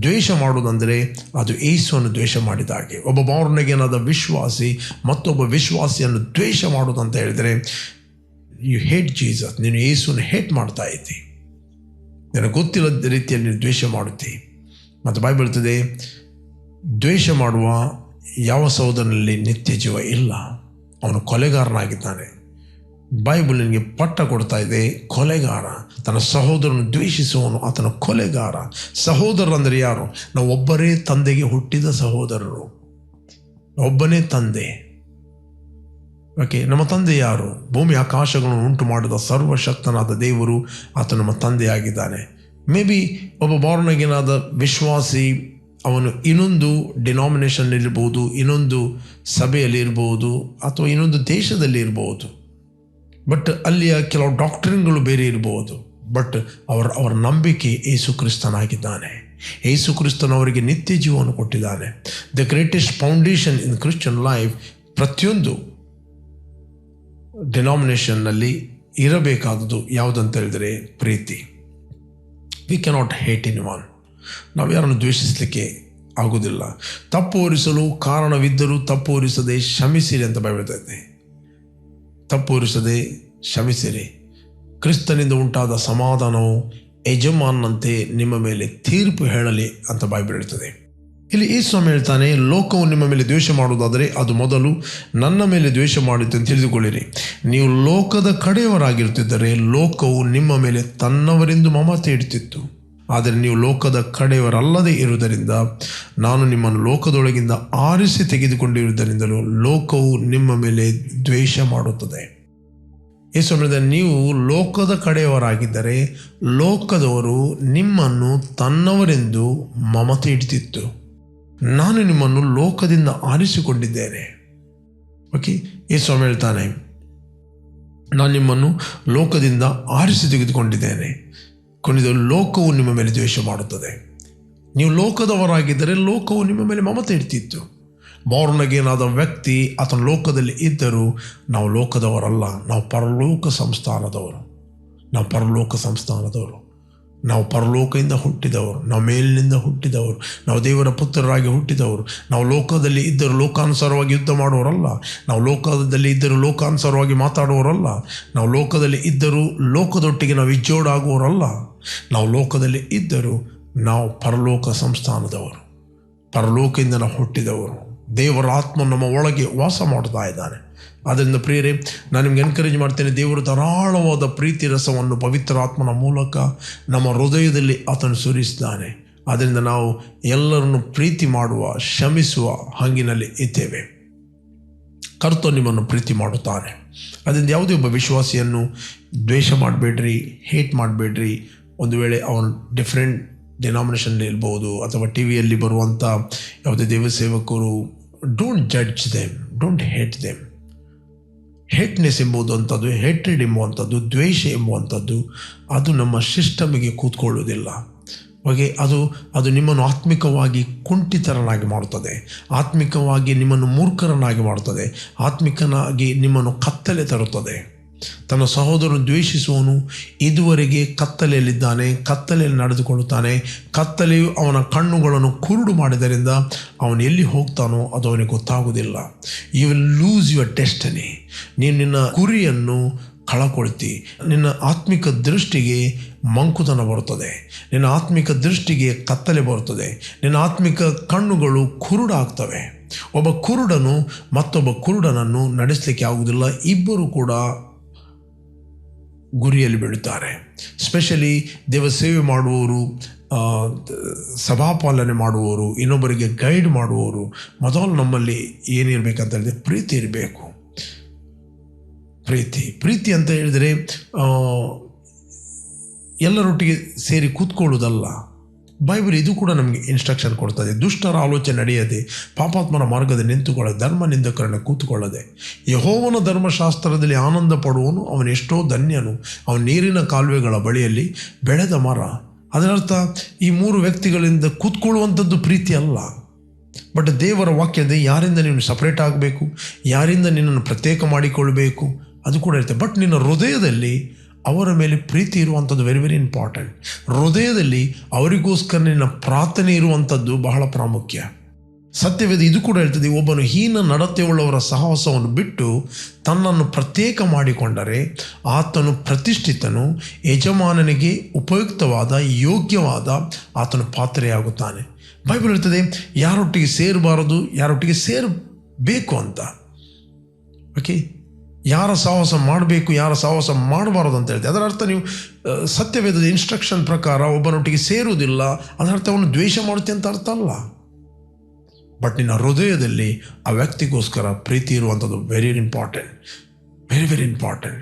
ದ್ವೇಷ ಮಾಡುವುದಂದರೆ ಅದು ಯೇಸುವನ್ನು ದ್ವೇಷ ಮಾಡಿದ ಹಾಗೆ. ಒಬ್ಬ ಮಾರುನಗೇನಾದ ವಿಶ್ವಾಸಿ ಮತ್ತೊಬ್ಬ ವಿಶ್ವಾಸಿಯನ್ನು ದ್ವೇಷ ಮಾಡುವುದಂತ ಹೇಳಿದರೆ ಯು ಹೇಟ್ ಜೀಸಸ್. ನೀನು ಯೇಸುವನ್ನು ಹೇಟ್ ಮಾಡ್ತಾ ಇದ್ದಿ, ನಿನಗೆ ಗೊತ್ತಿಲ್ಲದ ರೀತಿಯಲ್ಲಿ ನೀನು ದ್ವೇಷ ಮಾಡುತ್ತಿ. ಮತ್ತು ಬೈಬಲ್ ಹೇಳ್ತದೆ, ದ್ವೇಷ ಮಾಡುವ ಯಾವ ಸಹೋದರನಲ್ಲಿ ನಿತ್ಯ ಜೀವ ಇಲ್ಲ, ಅವನು ಕೊಲೆಗಾರನಾಗಿದ್ದಾನೆ. ಬೈಬಲ್ ನಿನಗೆ ಪಟ್ಟ ಕೊಡ್ತಾ ಇದೆ, ಕೊಲೆಗಾರ. ತನ್ನ ಸಹೋದರನು ದ್ವೇಷಿಸುವವನು ಆತನ ಕೊಲೆಗಾರ. ಸಹೋದರರಂದರೆ ಯಾರು? ನಾವು ಒಬ್ಬರೇ ತಂದೆಗೆ ಹುಟ್ಟಿದ ಸಹೋದರರು, ಒಬ್ಬನೇ ತಂದೆ. ಓಕೆ, ನಮ್ಮ ತಂದೆ ಯಾರು? ಭೂಮಿ ಆಕಾಶಗಳನ್ನು ಉಂಟು ಮಾಡಿದ ಸರ್ವಶಕ್ತನಾದ ದೇವರು, ಆತ ನಮ್ಮ ತಂದೆಯಾಗಿದ್ದಾನೆ. ಮೇ ಬಿ ಒಬ್ಬ ಬಾರ್ನಗೇನಾದ ವಿಶ್ವಾಸಿ ಅವನು ಇನ್ನೊಂದು ಡಿನಾಮಿನೇಷನ್ ಇರ್ಬೋದು, ಇನ್ನೊಂದು ಸಭೆಯಲ್ಲಿ ಇರ್ಬೋದು, ಅಥವಾ ಇನ್ನೊಂದು ದೇಶದಲ್ಲಿ ಇರ್ಬೋದು. ಬಟ್ ಅಲ್ಲಿಯ ಕೆಲವು ಡಾಕ್ಟ್ರಿನ್ಗಳು ಬೇರೆ ಇರ್ಬೋದು. ಬಟ್ ಅವರ ನಂಬಿಕೆ ಯೇಸು ಕ್ರಿಸ್ತನಾಗಿದ್ದಾನೆ. ಯೇಸು ಕ್ರಿಸ್ತನವರಿಗೆ ನಿತ್ಯ ಜೀವವನ್ನು ಕೊಟ್ಟಿದ್ದಾನೆ. The greatest foundation in Christian life ಪ್ರತಿಯೊಂದು ಡಿನಾಮಿನೇಷನ್ನಲ್ಲಿ ಇರಬೇಕಾದದ್ದು ಯಾವುದಂತ ಹೇಳಿದರೆ ಪ್ರೀತಿ. We cannot hate any one. ನಾವು ಯಾರನ್ನು ದ್ವೇಷಿಸಲಿಕ್ಕೆ ಆಗೋದಿಲ್ಲ. ತಪ್ಪು ಹೊರಿಸಲು ಕಾರಣವಿದ್ದರೂ ತಪ್ಪು ಹೊರಿಸದೆ ಕ್ಷಮಿಸಿರಿ ಅಂತ ಬರೆದಿದೆ. ತಪ್ಪು ಹೊರಿಸದೆ ಕ್ಷಮಿಸಿರಿ. ಕ್ರಿಸ್ತನಿಂದ ಉಂಟಾದ ಸಮಾಧಾನವು ಯಜಮಾನಂತೆ ನಿಮ್ಮ ಮೇಲೆ ತೀರ್ಪು ಹೇಳಲಿ ಅಂತ ಬೈಬಲ್ ಹೇಳ್ತದೆ. ಇಲ್ಲಿ ಯೇಸು ಹೇಳ್ತಾನೆ, ಲೋಕವು ನಿಮ್ಮ ಮೇಲೆ ದ್ವೇಷ ಮಾಡುವುದಾದರೆ ಅದು ಮೊದಲು ನನ್ನ ಮೇಲೆ ದ್ವೇಷ ಮಾಡಿತು ಅಂತ ತಿಳಿದುಕೊಳ್ಳಿರಿ. ನೀವು ಲೋಕದ ಕಡೆಯವರಾಗಿರುತ್ತಿದ್ದರೆ ಲೋಕವು ನಿಮ್ಮ ಮೇಲೆ ತನ್ನವರೆಂದು ಮಮತೆ ಇಡ್ತಿತ್ತು. ಆದರೆ ನೀವು ಲೋಕದ ಕಡೆಯವರಲ್ಲದೆ ಇರುವುದರಿಂದ ನಾನು ನಿಮ್ಮನ್ನು ಲೋಕದೊಳಗಿಂದ ಆರಿಸಿ ತೆಗೆದುಕೊಂಡಿರುವುದರಿಂದಲೂ ಲೋಕವು ನಿಮ್ಮ ಮೇಲೆ ದ್ವೇಷ ಮಾಡುತ್ತದೆ. ಯೇಸು ಹೇಳಿದರೆ, ನೀವು ಲೋಕದ ಕಡೆಯವರಾಗಿದ್ದರೆ ಲೋಕದವರು ನಿಮ್ಮನ್ನು ತನ್ನವರೆಂದು ಮಮತೆ ಇಡ್ತಿತ್ತು. ನಾನು ನಿಮ್ಮನ್ನು ಲೋಕದಿಂದ ಆರಿಸಿಕೊಂಡಿದ್ದೇನೆ. ಓಕೆ, ಯೇಸು ಹೇಳ್ತಾನೆ, ನಾನು ನಿಮ್ಮನ್ನು ಲೋಕದಿಂದ ಆರಿಸಿ ತೆಗೆದುಕೊಂಡಿದ್ದೇನೆ. ಲೋಕವು ನಿಮ್ಮ ಮೇಲೆ ದ್ವೇಷ ಮಾಡುತ್ತದೆ. ನೀವು ಲೋಕದವರಾಗಿದ್ದರೆ ಲೋಕವು ನಿಮ್ಮ ಮೇಲೆ ಮಮತೆ ಇಡ್ತಿತ್ತು. ಬಾರ್ನಗೇನಾದ ವ್ಯಕ್ತಿ ಆತನ ಲೋಕದಲ್ಲಿ ಇದ್ದರೂ ನಾವು ಲೋಕದವರಲ್ಲ, ನಾವು ಪರಲೋಕ ಸಂಸ್ಥಾನದವರು. ನಾವು ಪರಲೋಕದಿಂದ ಹುಟ್ಟಿದವರು, ನಾವು ಮೇಲಿನಿಂದ ಹುಟ್ಟಿದವರು, ನಾವು ದೇವರ ಪುತ್ರರಾಗಿ ಹುಟ್ಟಿದವರು. ನಾವು ಲೋಕದಲ್ಲಿ ಇದ್ದರೂ ಲೋಕಾನುಸಾರವಾಗಿ ಯುದ್ಧ ಮಾಡುವವರಲ್ಲ, ನಾವು ಲೋಕದಲ್ಲಿ ಇದ್ದರೂ ಲೋಕಾನುಸಾರವಾಗಿ ಮಾತಾಡುವವರಲ್ಲ, ನಾವು ಲೋಕದಲ್ಲಿ ಇದ್ದರೂ ಲೋಕದೊಟ್ಟಿಗೆ ನಾವು ಇಜ್ಜೋಡಾಗುವವರಲ್ಲ. ನಾವು ಲೋಕದಲ್ಲಿ ಇದ್ದರೂ ನಾವು ಪರಲೋಕ ಸಂಸ್ಥಾನದವರು, ಪರಲೋಕದಿಂದ ನಾವು ಹುಟ್ಟಿದವರು. ದೇವರ ಆತ್ಮ ನಮ್ಮ ಒಳಗೆ ವಾಸ ಮಾಡ್ತಾ ಇದ್ದಾನೆ. ಆದ್ದರಿಂದ ಪ್ರಿಯರೇ, ನಾನು ನಿಮ್ಗೆ ಎನ್ಕರೇಜ್ ಮಾಡ್ತೇನೆ, ದೇವರು ಧಾರಾಳವಾದ ಪ್ರೀತಿ ರಸವನ್ನು ಪವಿತ್ರ ಆತ್ಮನ ಮೂಲಕ ನಮ್ಮ ಹೃದಯದಲ್ಲಿ ಆತನು ಸುರಿಸಿದ್ದಾನೆ. ಆದ್ದರಿಂದ ನಾವು ಎಲ್ಲರನ್ನು ಪ್ರೀತಿ ಮಾಡುವ, ಕ್ಷಮಿಸುವ ಹಂಗಿನಲ್ಲಿ ಇದ್ದೇವೆ. ಕರ್ತನು ನಿಮ್ಮನ್ನು ಪ್ರೀತಿ ಮಾಡುತ್ತಾನೆ. ಅದರಿಂದ ಯಾವುದೇ ಒಬ್ಬ ವಿಶ್ವಾಸಿಯನ್ನು ದ್ವೇಷ ಮಾಡಬೇಡ್ರಿ, ಹೇಟ್ ಮಾಡಬೇಡ್ರಿ. ಒಂದು ವೇಳೆ ಅವನು ಡಿಫ್ರೆಂಟ್ ಡಿನಾಮಿನೇಷನ್ಲಿ ಇರ್ಬೋದು, ಅಥವಾ ಟಿ ವಿಯಲ್ಲಿ ಬರುವಂಥ ಯಾವುದೇ ದೇವಸೇವಕರು, don't judge them, don't hate them. Hateness ಎಂಬುದಂಥದ್ದು, ಹೇಟ್ರೆಡ್ ಎಂಬುವಂಥದ್ದು, ದ್ವೇಷ ಎಂಬುವಂಥದ್ದು ಅದು ನಮ್ಮ ಸಿಸ್ಟಮಿಗೆ ಕೂತ್ಕೊಳ್ಳೋದಿಲ್ಲ. ಹಾಗೆ ಅದು ನಿಮ್ಮನ್ನು ಆತ್ಮಿಕವಾಗಿ ಕುಂಠಿತರನಾಗಿ ಮಾಡುತ್ತದೆ, ಆತ್ಮಿಕವಾಗಿ ನಿಮ್ಮನ್ನು ಮೂರ್ಖರನ್ನಾಗಿ ಮಾಡುತ್ತದೆ, ಆತ್ಮಿಕನಾಗಿ ನಿಮ್ಮನ್ನು ಕತ್ತಲೆ ತರುತ್ತದೆ. ತನ್ನ ಸಹೋದರನು ದ್ವೇಷಿಸುವವನು ಇದುವರೆಗೆ ಕತ್ತಲೆಯಲ್ಲಿದ್ದಾನೆ, ಕತ್ತಲೆಯಲ್ಲಿ ನಡೆದುಕೊಳ್ಳುತ್ತಾನೆ. ಕತ್ತಲೆಯು ಅವನ ಕಣ್ಣುಗಳನ್ನು ಕುರುಡು ಮಾಡಿದ್ದರಿಂದ ಅವನು ಎಲ್ಲಿ ಹೋಗ್ತಾನೋ ಅದು ಅವನಿಗೆ ಗೊತ್ತಾಗುವುದಿಲ್ಲ. You will lose your destiny. ನೀನು ನಿನ್ನ ಗುರಿಯನ್ನು ಕಳಕೊಳ್ತಿ. ನಿನ್ನ ಆತ್ಮಿಕ ದೃಷ್ಟಿಗೆ ಮಂಕುತನ ಬರುತ್ತದೆ, ನಿನ್ನ ಆತ್ಮಿಕ ದೃಷ್ಟಿಗೆ ಕತ್ತಲೆ ಬರುತ್ತದೆ, ನಿನ್ನ ಆತ್ಮಿಕ ಕಣ್ಣುಗಳು ಕುರುಡಾಗ್ತವೆ. ಒಬ್ಬ ಕುರುಡನು ಮತ್ತೊಬ್ಬ ಕುರುಡನನ್ನು ನಡೆಸಲಿಕ್ಕೆ ಆಗುವುದಿಲ್ಲ. ಇಬ್ಬರು ಕೂಡ ಗುರಿಯಲ್ಲಿ ಬೀಳುತ್ತಾರೆ. ಸ್ಪೆಷಲಿ ದೇವ ಸೇವೆ ಮಾಡುವವರು, ಸಭಾಪಾಲನೆ ಮಾಡುವವರು, ಇನ್ನೊಬ್ಬರಿಗೆ ಗೈಡ್ ಮಾಡುವವರು, ಮೊದಲು ನಮ್ಮಲ್ಲಿ ಏನಿರಬೇಕಂತ ಹೇಳಿದ್ರೆ ಪ್ರೀತಿ ಇರಬೇಕು. ಪ್ರೀತಿ ಅಂತ ಹೇಳಿದರೆ ಎಲ್ಲರೊಟ್ಟಿಗೆ ಸೇರಿ ಕೂತ್ಕೊಳ್ಳೋದಲ್ಲ. ಬೈಬಲ್ ಇದು ಕೂಡ ನಮಗೆ ಇನ್ಸ್ಟ್ರಕ್ಷನ್ ಕೊಡ್ತದೆ. ದುಷ್ಟರ ಆಲೋಚನೆ ನಡೆಯದೆ, ಪಾಪಾತ್ಮನ ಮಾರ್ಗದಲ್ಲಿ ನಿಂತುಕೊಳ್ಳದೆ, ಧರ್ಮ ನಿಂದಕರನ್ನು ಕೂತುಕೊಳ್ಳದೆ, ಯೆಹೋವನ ಧರ್ಮಶಾಸ್ತ್ರದಲ್ಲಿ ಆನಂದ ಪಡುವನು ಅವನೆಷ್ಟೋ ಧನ್ಯನು. ಅವನ ನೀರಿನ ಕಾಲುವೆಗಳ ಬಳಿಯಲ್ಲಿ ಬೆಳೆದ ಮರ. ಅದರರ್ಥ ಈ ಮೂರು ವ್ಯಕ್ತಿಗಳಿಂದ ಕೂತ್ಕೊಳ್ಳುವಂಥದ್ದು ಪ್ರೀತಿ ಅಲ್ಲ. ಬಟ್ ದೇವರ ವಾಕ್ಯದ ಯಾರಿಂದ ನೀನು ಸಪ್ರೇಟ್ ಆಗಬೇಕು, ಯಾರಿಂದ ನಿನ್ನನ್ನು ಪ್ರತ್ಯೇಕ ಮಾಡಿಕೊಳ್ಳಬೇಕು ಅದು ಕೂಡ ಇರುತ್ತೆ. ಬಟ್ ನಿನ್ನ ಹೃದಯದಲ್ಲಿ ಅವರ ಮೇಲೆ ಪ್ರೀತಿ ಇರುವಂಥದ್ದು ವೆರಿ ವೆರಿ ಇಂಪಾರ್ಟೆಂಟ್. ಹೃದಯದಲ್ಲಿ ಅವರಿಗೋಸ್ಕರ ನಿನ್ನ ಪ್ರಾರ್ಥನೆ ಇರುವಂಥದ್ದು ಬಹಳ ಪ್ರಾಮುಖ್ಯ. ಸತ್ಯವೇದ ಇದು ಕೂಡ ಹೇಳ್ತದೆ, ಒಬ್ಬನು ಹೀನ ನಡತೆಯುಳ್ಳವರ ಸಹವಾಸವನ್ನು ಬಿಟ್ಟು ತನ್ನನ್ನು ಪ್ರತ್ಯೇಕ ಮಾಡಿಕೊಂಡರೆ ಆತನು ಪ್ರತಿಷ್ಠಿತನು, ಯಜಮಾನನಿಗೆ ಉಪಯುಕ್ತವಾದ ಯೋಗ್ಯವಾದ ಆತನು ಪಾತ್ರೆಯಾಗುತ್ತಾನೆ. ಬೈಬಲ್ ಹೇಳ್ತದೆ ಯಾರೊಟ್ಟಿಗೆ ಸೇರಬಾರದು, ಯಾರೊಟ್ಟಿಗೆ ಸೇರಬೇಕು ಅಂತ. ಓಕೆ, ಯಾರ ಸಹವಾಸ ಮಾಡಬೇಕು, ಯಾರ ಸಹವಾಸ ಮಾಡಬಾರದು ಅಂತ ಹೇಳ್ತೀವಿ. ಅದರ ಅರ್ಥ ನೀವು ಸತ್ಯವೇದದ ಇನ್ಸ್ಟ್ರಕ್ಷನ್ ಪ್ರಕಾರ ಒಬ್ಬನೊಟ್ಟಿಗೆ ಸೇರುವುದಿಲ್ಲ, ಅದರ ಅರ್ಥ ಅವನು ದ್ವೇಷ ಮಾಡುತ್ತೆ ಅಂತ ಅರ್ಥ ಅಲ್ಲ. ಬಟ್ ನಿನ್ನ ಹೃದಯದಲ್ಲಿ ಆ ವ್ಯಕ್ತಿಗೋಸ್ಕರ ಪ್ರೀತಿ ಇರುವಂಥದ್ದು very important, very very important.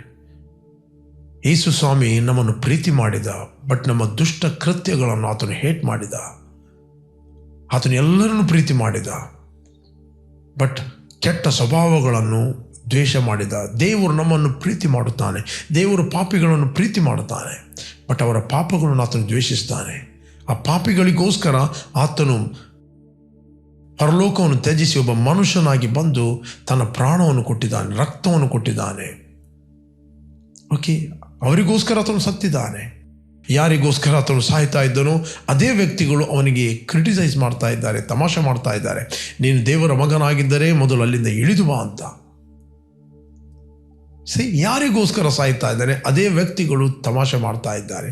ಯೇಸು ಸ್ವಾಮಿ ನಮ್ಮನ್ನು ಪ್ರೀತಿ ಮಾಡಿದ, ಬಟ್ ನಮ್ಮ ದುಷ್ಟ ಕೃತ್ಯಗಳನ್ನು ಆತನು ಹೇಟ್ ಮಾಡಿದ. ಆತನು ಎಲ್ಲರನ್ನು ಪ್ರೀತಿ ಮಾಡಿದ, ಬಟ್ ಕೆಟ್ಟ ಸ್ವಭಾವಗಳನ್ನು ದ್ವೇಷ ಮಾಡಿದ. ದೇವರು ನಮ್ಮನ್ನು ಪ್ರೀತಿ ಮಾಡುತ್ತಾನೆ, ದೇವರು ಪಾಪಿಗಳನ್ನು ಪ್ರೀತಿ ಮಾಡುತ್ತಾನೆ, ಬಟ್ ಅವರ ಪಾಪಗಳನ್ನು ಆತನು ದ್ವೇಷಿಸ್ತಾನೆ. ಆ ಪಾಪಿಗಳಿಗೋಸ್ಕರ ಆತನು ಪರಲೋಕವನ್ನು ತ್ಯಜಿಸಿ ಒಬ್ಬ ಮನುಷ್ಯನಾಗಿ ಬಂದು ತನ್ನ ಪ್ರಾಣವನ್ನು ಕೊಟ್ಟಿದ್ದಾನೆ, ರಕ್ತವನ್ನು ಕೊಟ್ಟಿದ್ದಾನೆ. ಓಕೆ, ಅವರಿಗೋಸ್ಕರ ಆತನು ಸತ್ತಿದ್ದಾನೆ. ಯಾರಿಗೋಸ್ಕರ ಆತನು ಸಾಯ್ತಾ ಇದ್ದನೋ ಅದೇ ವ್ಯಕ್ತಿಗಳು ಅವನಿಗೆ ಕ್ರಿಟಿಸೈಸ್ ಮಾಡ್ತಾ ಇದ್ದಾರೆ, ತಮಾಷೆ ಮಾಡ್ತಾ ಇದ್ದಾರೆ. ನೀನು ದೇವರ ಮಗನಾಗಿದ್ದರೆ ಮೊದಲು ಅಲ್ಲಿಂದ ಇಳಿದು ಬಾ ಅಂತ. ಯಾರಿಗೋಸ್ಕರ ಸಾಯ್ತಾ ಇದ್ದಾರೆ ಅದೇ ವ್ಯಕ್ತಿಗಳು ತಮಾಷೆ ಮಾಡ್ತಾ ಇದ್ದಾರೆ.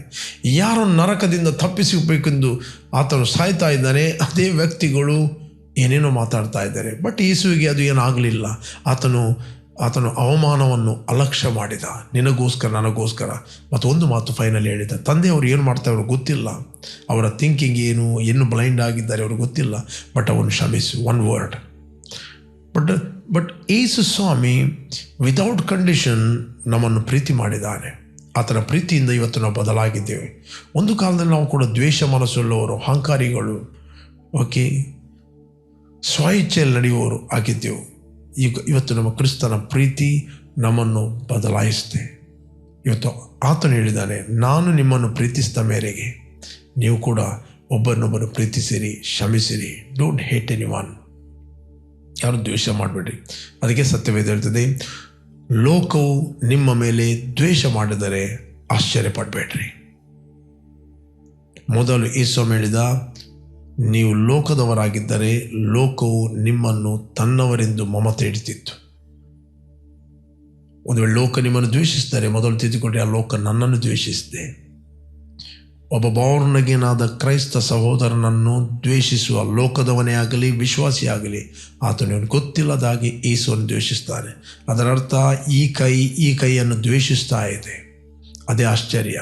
ಯಾರನ್ನು ನರಕದಿಂದ ತಪ್ಪಿಸಬೇಕೆಂದು ಆತನು ಸಾಯ್ತಾ ಇದ್ದಾನೆ ಅದೇ ವ್ಯಕ್ತಿಗಳು ಏನೇನೋ ಮಾತಾಡ್ತಾ ಇದ್ದಾರೆ. ಬಟ್ ಯೇಸುವಿಗೆ ಅದು ಏನಾಗಲಿಲ್ಲ. ಆತನು ಅವಮಾನವನ್ನು ಅಲಕ್ಷ್ಯ ಮಾಡಿದ, ನಿನಗೋಸ್ಕರ ನನಗೋಸ್ಕರ. ಮತ್ತು ಒಂದು ಮಾತು ಫೈನಲ್ ಹೇಳಿದ, ತಂದೆಯವರು ಏನು ಮಾಡ್ತಾರೆ ಅವ್ರಿಗೆ ಗೊತ್ತಿಲ್ಲ, ಅವರ ಥಿಂಕಿಂಗ್ ಏನು ಬ್ಲೈಂಡ್ ಆಗಿದ್ದಾರೆ ಅವ್ರಿಗೆ ಗೊತ್ತಿಲ್ಲ, ಬಟ್ ಅವನು ಕ್ಷಮಿಸು, ಒನ್ ವರ್ಡ್. ಬಟ್ ಯೇಸು ಸ್ವಾಮಿ ವಿದೌಟ್ ಕಂಡೀಷನ್ ನಮ್ಮನ್ನು ಪ್ರೀತಿ ಮಾಡಿದ್ದಾನೆ. ಆತನ ಪ್ರೀತಿಯಿಂದ ಇವತ್ತು ನಾವು ಬದಲಾಗಿದ್ದೇವೆ. ಒಂದು ಕಾಲದಲ್ಲಿ ನಾವು ಕೂಡ ದ್ವೇಷ ಮನಸ್ಸುಳ್ಳವರು, ಅಹಂಕಾರಿಗಳು, ಓಕೆ, ಸ್ವಇಚ್ಛೆಯಲ್ಲಿ ನಡೆಯುವವರು ಆಗಿದ್ದೆವು. ಇವತ್ತು ನಮ್ಮ ಕ್ರಿಸ್ತನ ಪ್ರೀತಿ ನಮ್ಮನ್ನು ಬದಲಾಯಿಸಿದೆ. ಇವತ್ತು ಆತನು ಹೇಳಿದ್ದಾನೆ, ನಾನು ನಿಮ್ಮನ್ನು ಪ್ರೀತಿಸಿದ ಮೇರೆಗೆ ನೀವು ಕೂಡ ಒಬ್ಬರನ್ನೊಬ್ಬರು ಪ್ರೀತಿಸಿರಿ, ಕ್ಷಮಿಸಿರಿ. Don't hate anyone. ಯಾರು ದ್ವೇಷ ಮಾಡಬೇಡಿ. ಅದಕ್ಕೆ ಸತ್ಯವೇದ ಹೇಳ್ತದೆ, ಲೋಕವು ನಿಮ್ಮ ಮೇಲೆ ದ್ವೇಷ ಮಾಡಿದರೆ ಆಶ್ಚರ್ಯಪಡಬೇಡ್ರಿ. ಮೊದಲು ಯೇಸು ಹೇಳಿದ, ನೀವು ಲೋಕದವರಾಗಿದ್ದರೆ ಲೋಕವು ನಿಮ್ಮನ್ನು ತನ್ನವರೆಂದು ಮಮತೆ ಇಡ್ತಿತ್ತು. ಒಂದು ವೇಳೆ ಲೋಕ ನಿಮ್ಮನ್ನು ದ್ವೇಷಿಸಿದರೆ ಮೊದಲು ತಿದ್ದುಕೊಂಡ್ರೆ ಆ ಲೋಕ ನನ್ನನ್ನು ದ್ವೇಷಿಸಿದೆ. ಒಬ್ಬ ಬಾರ್ನಗೇನಾದ ಕ್ರೈಸ್ತ ಸಹೋದರನನ್ನು ದ್ವೇಷಿಸುವ ಲೋಕದವನೇ ಆಗಲಿ ವಿಶ್ವಾಸಿಯಾಗಲಿ ಆತನು ಗೊತ್ತಿಲ್ಲದಾಗಿ ಯೇಸುವನ್ನು ದ್ವೇಷಿಸ್ತಾನೆ. ಅದರರ್ಥ ಈ ಕೈಯನ್ನು ದ್ವೇಷಿಸ್ತಾ ಇದೆ. ಅದೇ ಆಶ್ಚರ್ಯ.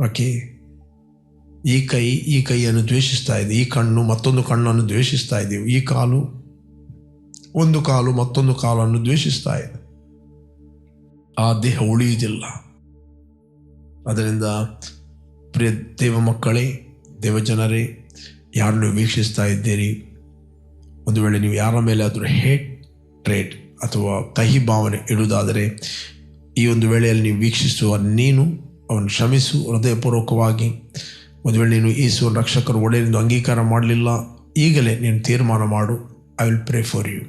ಓಕೆ, ಈ ಕೈಯನ್ನು ದ್ವೇಷಿಸ್ತಾ ಇದೆ, ಈ ಕಣ್ಣು ಮತ್ತೊಂದು ಕಣ್ಣನ್ನು ದ್ವೇಷಿಸ್ತಾ ಇದ್ದೀವಿ, ಈ ಕಾಲು ಒಂದು ಕಾಲು ಮತ್ತೊಂದು ಕಾಲನ್ನು ದ್ವೇಷಿಸ್ತಾ ಇದೆ. ಆ ದೇಹ ಉಳಿಯುವುದಿಲ್ಲ. ಅದರಿಂದ ಪ್ರಿಯ ದೇವ ಮಕ್ಕಳೇ, ದೇವಜನರೇ, ಯಾರನ್ನು ವೀಕ್ಷಿಸ್ತಾ ಇದ್ದೀರಿ, ಒಂದು ವೇಳೆ ನೀವು ಯಾರ ಮೇಲೆ ಆದರೂ ಹೇಟ್ರೇಟ್ ಅಥವಾ ಕಹಿ ಭಾವನೆ ಇಡುವುದಾದರೆ ಈ ಒಂದು ವೇಳೆಯಲ್ಲಿ ನೀವು ವೀಕ್ಷಿಸುವ ನೀನು ಅವನು ಕ್ಷಮಿಸು ಹೃದಯಪೂರ್ವಕವಾಗಿ. ಒಂದು ವೇಳೆ ನೀನು ಯೇಸುವನ್ನು ರಕ್ಷಕರು ಒಡೆಯನೆಂದು ಅಂಗೀಕಾರ ಮಾಡಲಿಲ್ಲ, ಈಗಲೇ ನೀನು ತೀರ್ಮಾನ ಮಾಡು. I will pray for you.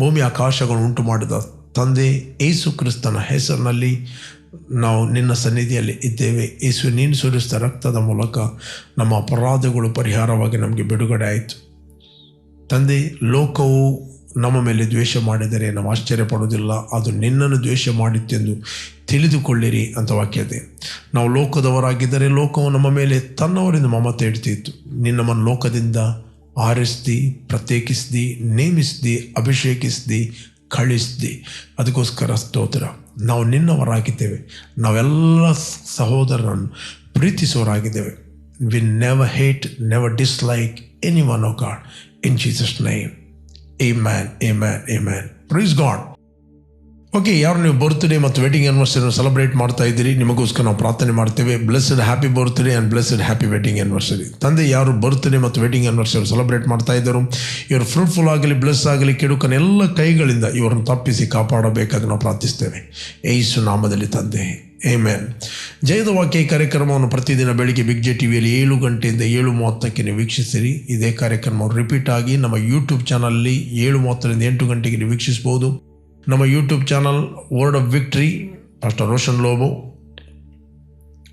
ಭೂಮಿ ಆಕಾಶಗಳನ್ನು ಉಂಟು ಮಾಡಿದ ತಂದೆ, ಯೇಸು ಕ್ರಿಸ್ತನ ಹೆಸರಿನಲ್ಲಿ ನಾವು ನಿನ್ನ ಸನ್ನಿಧಿಯಲ್ಲಿ ಇದ್ದೇವೆ. ಯೇಸು ನೀನು ಸುರಿಸಿದ ರಕ್ತದ ಮೂಲಕ ನಮ್ಮ ಅಪರಾಧಗಳು ಪರಿಹಾರವಾಗಿ ನಮಗೆ ಬಿಡುಗಡೆ ಆಯಿತು. ತಂದೆ, ಲೋಕವು ನಮ್ಮ ಮೇಲೆ ದ್ವೇಷ ಮಾಡಿದರೆ ನಾವು ಆಶ್ಚರ್ಯಪಡುವುದಿಲ್ಲ, ಅದು ನಿನ್ನನ್ನು ದ್ವೇಷ ಮಾಡಿತ್ತೆಂದು ತಿಳಿದುಕೊಳ್ಳಿರಿ ಅಂತ ವಾಕ್ಯ ಇದೆ. ನಾವು ಲೋಕದವರಾಗಿದ್ದರೆ ಲೋಕವು ನಮ್ಮ ಮೇಲೆ ತನ್ನವರಿಂದ ಮಮತೆ ಇಡ್ತಿತ್ತು. ನಮ್ಮನ್ನು ಲೋಕದಿಂದ ಆರಿಸ್ದಿ, ಪ್ರತ್ಯೇಕಿಸ್ದಿ, ನೇಮಿಸ್ದಿ, ಅಭಿಷೇಕಿಸ್ದಿ, ಕಳಿಸ್ದಿ. ಅದಕ್ಕೋಸ್ಕರ ಸ್ತೋತ್ರ. ನಾವು ನಿನ್ನವರಾಗಿದ್ದೇವೆ. ನಾವೆಲ್ಲ ಸಹೋದರರನ್ನು ಪ್ರೀತಿಸುವವರಾಗಿದ್ದೇವೆ. We never hate, never dislike any one of God. In Jesus name, amen, amen, amen. Praise God. Okay, ಯಾರು ನೀವು ಬರ್ತ್ಡೇ ಮತ್ತು ವೆಡ್ಡಿಂಗ್ ಆ್ಯನಿವರ್ಸರಿ ಸೆಲೆಬ್ರೇಟ್ ಮಾಡ್ತಾ ಇದ್ದೀರಿ, ನಿಮಗೋಸ್ಕರ ನಾವು ಪ್ರಾರ್ಥನೆ ಮಾಡ್ತೇವೆ. Blessed happy birthday and blessed happy wedding anniversary. ತಂದೆ, ಯಾರು ಬರ್ತ್ಡೇ ಮತ್ತು ವೆಡ್ಡಿಂಗ್ ಆ್ಯನಿವರ್ಸರಿ ಸೆಲೆಬ್ರೇಟ್ ಮಾಡ್ತಾ ಇದ್ದರು, ಇವರು ಫ್ರೂಟ್ಫುಲ್ ಆಗಲಿ, ಬ್ಲೆಸ್ ಆಗಲಿ, ಕೆಡುಕನೆಲ್ಲ ಕೈಗಳಿಂದ ಇವರನ್ನು ತಪ್ಪಿಸಿ ಕಾಪಾಡಬೇಕಾಗಿ ನಾವು ಪ್ರಾರ್ಥಿಸ್ತೇವೆ ಯೇಸು ನಾಮದಲ್ಲಿ ತಂದೆ, ಆಮೆನ್. ಜಯದ ವಾಕ್ಯ ಈ ಕಾರ್ಯಕ್ರಮವನ್ನು ಪ್ರತಿದಿನ ಬೆಳಿಗ್ಗೆ ಬಿಗ್ ಜೆ ಟಿವಿಯಲ್ಲಿ 7 ಗಂಟೆಯಿಂದ 7:30ಕ್ಕೆ ನೀವು ವೀಕ್ಷಿಸಿರಿ. ಇದೇ ಕಾರ್ಯಕ್ರಮ ರಿಪೀಟ್ ಆಗಿ ನಮ್ಮ ಯೂಟ್ಯೂಬ್ ಚಾನಲಲ್ಲಿ 7:30ರಿಂದ 8 ಗಂಟೆಗೆ ನೀವು ವೀಕ್ಷಿಸ್ಬೋದು. ನಮ್ಮ YouTube channel word of victory, pastor Roshan Lobo.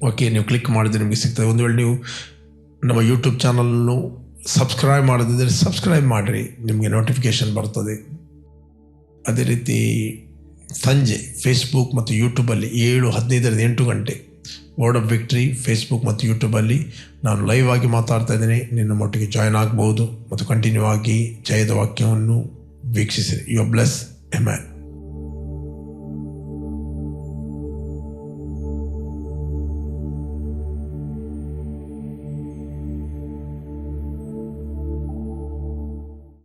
Okay, ನೀವು ಕ್ಲಿಕ್ ಮಾಡಿದರೆ ನಿಮಗೆ ಸಿಗ್ತದೆ. ಒಂದು ವೇಳೆ ನೀವು ನಮ್ಮ ಯೂಟ್ಯೂಬ್ ಚಾನಲನ್ನು ಸಬ್ಸ್ಕ್ರೈಬ್ ಮಾಡದಿದ್ದರೆ ಸಬ್ಸ್ಕ್ರೈಬ್ ಮಾಡಿರಿ, ನಿಮಗೆ ನೋಟಿಫಿಕೇಷನ್ ಬರ್ತದೆ. ಅದೇ ರೀತಿ ಸಂಜೆ ಫೇಸ್ಬುಕ್ ಮತ್ತು ಯೂಟ್ಯೂಬಲ್ಲಿ 7:15ರಿಂದ 8 ಗಂಟೆ ವರ್ಡ್ ಆಫ್ ವಿಕ್ಟ್ರಿ ಫೇಸ್ಬುಕ್ ಮತ್ತು ಯೂಟ್ಯೂಬಲ್ಲಿ ನಾನು ಲೈವ್ ಆಗಿ ಮಾತಾಡ್ತಾ ಇದ್ದೇನೆ. ನಿನ್ನ ಮಟ್ಟಿಗೆ ಜಾಯ್ನ್ ಆಗ್ಬೋದು ಮತ್ತು ಕಂಟಿನ್ಯೂ ಆಗಿ ಜಯದ ವಾಕ್ಯವನ್ನು ವೀಕ್ಷಿಸಿರಿ. You are bless. ಆಮೆನ್.